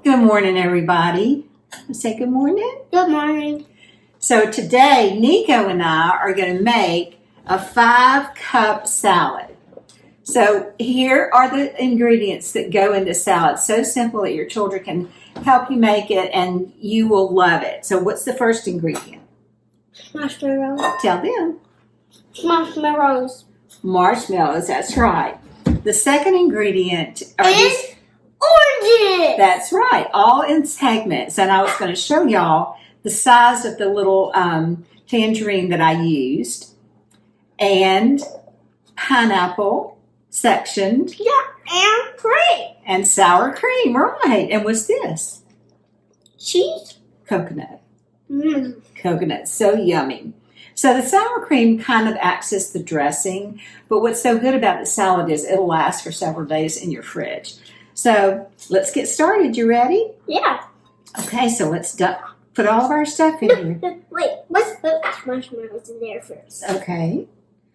Good morning, everybody. Say good morning. Good morning. So today, Nico and I are going to make a 5-cup salad. So here are the ingredients that go into salad. So simple that your children can help you make it and you will love it. So what's the first ingredient? Marshmallows. Tell them. Marshmallows. Marshmallows, that's right. The second ingredient are And oranges. That's right, all in segments. And I was going to show y'all the size of the little tangerine that I used. And pineapple sectioned. Yeah, and cream. And sour cream, right. And what's this? Cheese. Coconut. Mmm. Coconut, so yummy. So the sour cream kind of acts as the dressing. But what's so good about the salad is it'll last for several days in your fridge. So let's get started. You ready? Yeah. Okay, so let's put all of our stuff in here. Wait, let's put marshmallows in there first. Okay.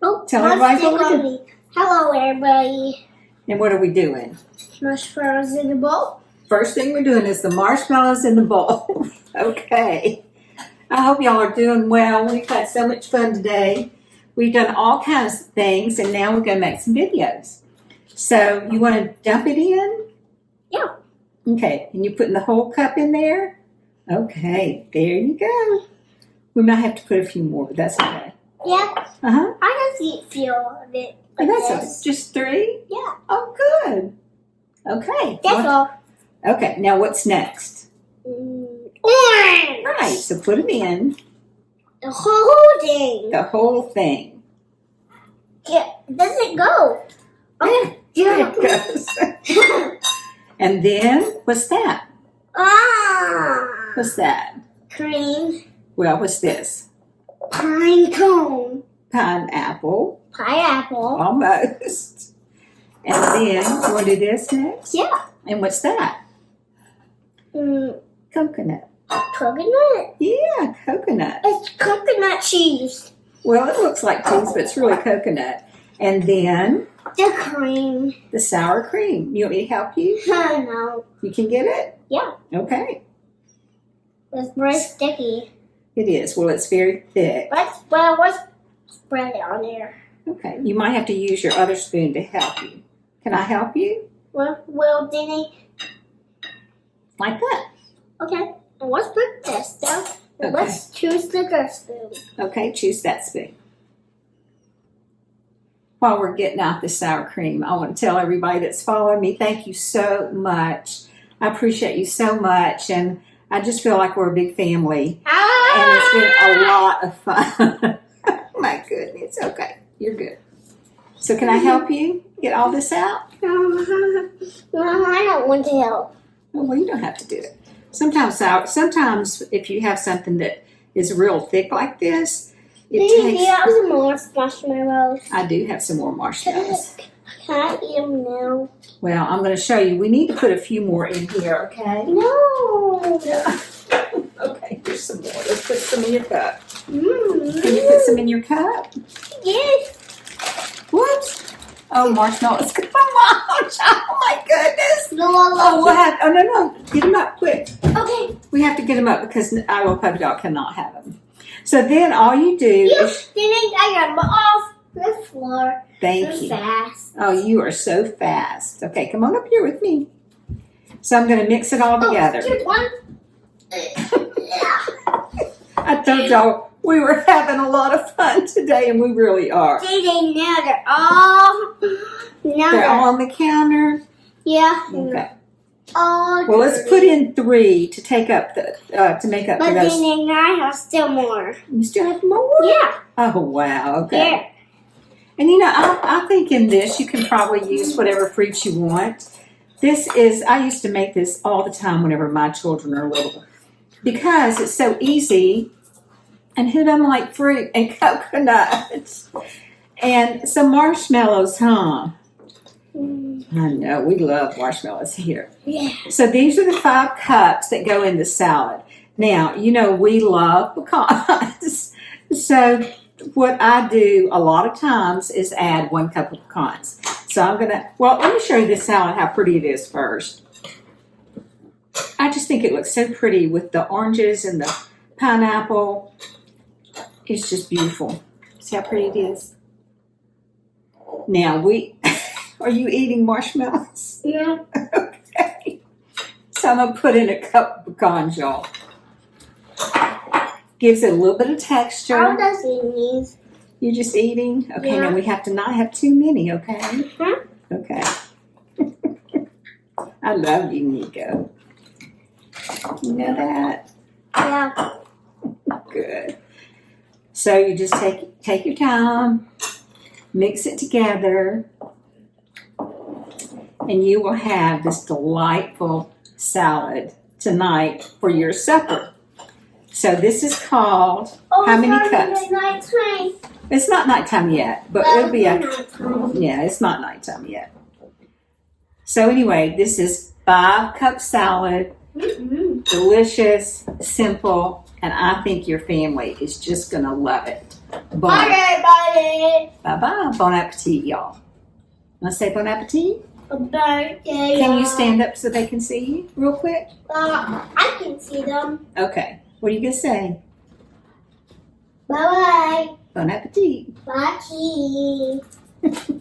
Oh, Tell everybody what we're doing. Hello, everybody. And what are we doing? Marshmallows in the bowl. First thing we're doing is the marshmallows in the bowl. Okay. I hope y'all are doing well. We've had so much fun today. We've done all kinds of things, and now we're going to make some videos. So you want to dump it in? Yeah. Okay, and you're putting the whole cup in there? Okay, there you go. We might have to put a few more, but that's okay. Yeah. Uh-huh. I just feel of it. And Like that's this. just 3? Yeah. Oh, good. Okay. That's all. Okay, now what's next? Orange. Right, so put them in, The whole thing. the whole thing. Yeah. Does it go? Oh, There it goes. And then, what's that? Ah. What's that? Cream. Well, what's this? Pine cone. Pineapple, Pineapple. almost. And then, you want to do this next? Yeah. And what's that? Coconut. Coconut. Yeah, coconut. It's coconut cheese. Well, it looks like cheese, but it's really coconut. And then, The cream. the sour cream. You want me to help you? No. You can get it? Yeah. Okay. It's very sticky. It is. Well, it's very thick. Let's spread it on there. Okay. You might have to use your other spoon to help you. Can I help you? Well, Denny. Like that. Okay. And let's put this down. And Okay. let's choose the good spoon. Okay, choose that spoon. While we're getting out the sour cream, I want to tell everybody that's following me, thank you so much. I appreciate you so much, and I just feel like we're a big family, and it's been a lot of fun. My goodness, okay, you're good. So can I help you get all this out? No, I don't want to help. Oh, well, you don't have to do it. Sometimes if you have something that is real thick like this, it Do you takes... have some more marshmallows? I do have some more marshmallows. Can I eat them now? Well, I'm going to show you. We need to put a few more in here, okay? No. Okay, here's some more. Let's put some in your cup. Mm. Can you put some in your cup? Yes. Whoops. Oh, marshmallows. Come on. Oh, my goodness. No, I Oh, love we'll have... Oh, no. Get them up quick. it. Okay. We have to get them up because our puppy dog cannot have them. So then all you do is... Denny, I got them off the floor. Thank They're you. fast. Oh, you are so fast. Okay, come on up here with me. So I'm going to mix it all together. Oh, here's one. I told y'all we were having a lot of fun today, and we really are. They now they're all They're all on the counter. yeah. Okay. All Well, let's put in 3 to take up the to make up But for those. then I have still more. You still have more? Yeah. Oh wow. Okay. There. And you know, I think in this you can probably use whatever fruits you want. I used to make this all the time whenever my children are little because it's so easy. And who doesn't like fruit and coconuts? And some marshmallows, huh? I know, we love marshmallows here. Yeah. So these are the 5 cups that go in the salad. Now, you know, we love pecans. So what I do a lot of times is add 1 cup of pecans. So I'm going to, well, let me show you this salad, how pretty it is first. I just think it looks so pretty with the oranges and the pineapple. It's just beautiful. See how pretty it is? Now are you eating marshmallows? Yeah. Okay. So I'm going to put in a cup of pecans, y'all. Gives it a little bit of texture. How does it need? You're just eating? Okay, Yeah. now we have to not have too many, okay? Huh? Okay. I love you, Nico. You know that? Yeah. Good. So you just take your time, mix it together, and you will have this delightful salad tonight for your supper. So this is called, how many cups? Nighttime. It's not nighttime yet, but it'll be yeah, it's not nighttime yet. So anyway, this is 5-cup salad, delicious, simple, and I think your family is just gonna love it. Bye. Bye-bye. Bon appetit, y'all. Want to say bon appetit? Birthday. Can you stand up so they can see you real quick? I can see them. Okay. What are you going to say? Bye Bon appetit. bye. Bye.